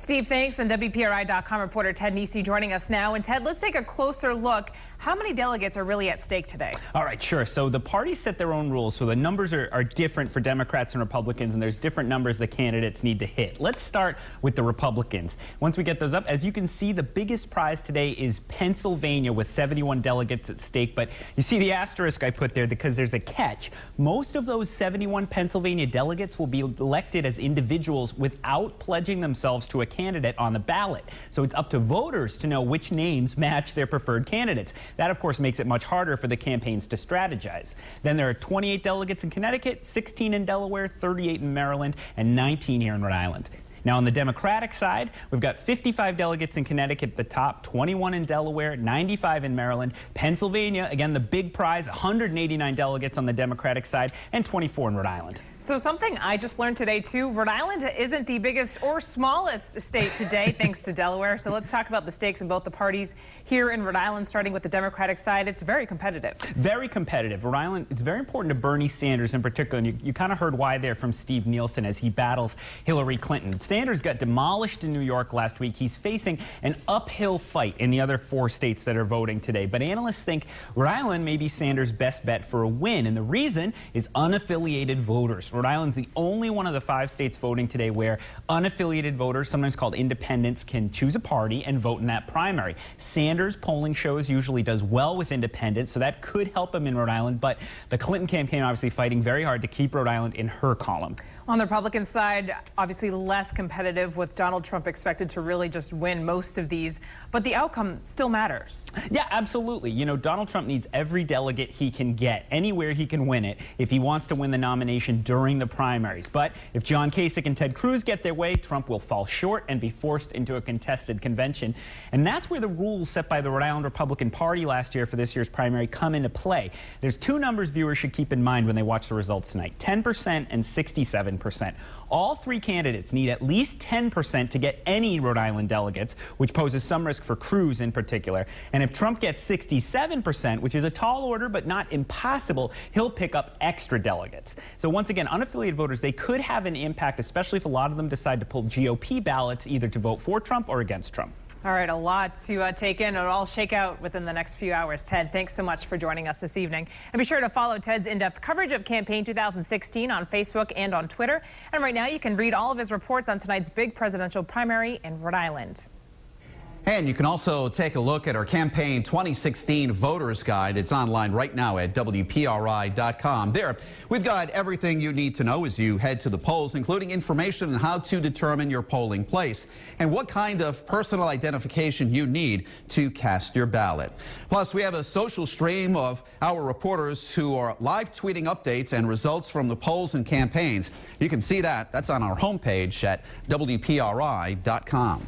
Steve, thanks. And WPRI.com reporter Ted Nesi joining us now. And Ted, let's take a closer look. How many delegates are really at stake today? All right, sure. So the parties set their own rules. So the numbers are different for Democrats and Republicans, and there's different numbers the candidates need to hit. Let's start with the Republicans. Once we get those up, as you can see, the biggest prize today is Pennsylvania with 71 delegates at stake. But you see the asterisk I put there because there's a catch. Most of those 71 Pennsylvania delegates will be elected as individuals without pledging themselves to a candidate on the ballot. So it's up to voters to know which names match their preferred candidates. That, of course, makes it much harder for the campaigns to strategize. Then there are 28 delegates in Connecticut, 16 in Delaware, 38 in Maryland, and 19 here in Rhode Island. Now, on the Democratic side, we've got 55 delegates in Connecticut at the top, 21 in Delaware, 95 in Maryland. Pennsylvania, again, the big prize, 189 delegates on the Democratic side, and 24 in Rhode Island. So something I just learned today, too, Rhode Island isn't the biggest or smallest state today, thanks to Delaware. So let's talk about the stakes in both the parties here in Rhode Island, starting with the Democratic side. It's very competitive. Very competitive. Rhode Island, it's very important to Bernie Sanders in particular, and you kind of heard why there from Steve Nielsen as he battles Hillary Clinton. Sanders got demolished in New York last week. He's facing an uphill fight in the other 4 states that are voting today. But analysts think Rhode Island may be Sanders' best bet for a win, and the reason is unaffiliated voters. Rhode Island's the only one of the 5 states voting today where unaffiliated voters, sometimes called independents, can choose a party and vote in that primary. Sanders' polling shows usually does well with independents, so that could help him in Rhode Island, but the Clinton campaign obviously fighting very hard to keep Rhode Island in her column. On the Republican side, obviously less competitive, with Donald Trump expected to really just win most of these, but the outcome still matters. Yeah, absolutely. You know, Donald Trump needs every delegate he can get, anywhere he can win it, if he wants to win the nomination during the primaries. But if John Kasich and Ted Cruz get their way, Trump will fall short and be forced into a contested convention. And that's where the rules set by the Rhode Island Republican Party last year for this year's primary come into play. There's 2 numbers viewers should keep in mind when they watch the results tonight: 10% and 67%. All 3 candidates need at least 10% to get any Rhode Island delegates, which poses some risk for Cruz in particular. And if Trump gets 67%, which is a tall order but not impossible, he'll pick up extra delegates. So once again, unaffiliated voters, they could have an impact, especially if a lot of them decide to pull GOP ballots either to vote for Trump or against Trump. All right, a lot to take in. It'll all shake out within the next few hours. Ted, thanks so much for joining us this evening. And be sure to follow Ted's in-depth coverage of campaign 2016 on Facebook and on Twitter. And right now you can read all of his reports on tonight's big presidential primary in Rhode Island. And you can also take a look at our campaign 2016 voters guide. It's online right now at WPRI.com. There, we've got everything you need to know as you head to the polls, including information on how to determine your polling place and what kind of personal identification you need to cast your ballot. Plus, we have a social stream of our reporters who are live tweeting updates and results from the polls and campaigns. You can see that. That's on our homepage at WPRI.com.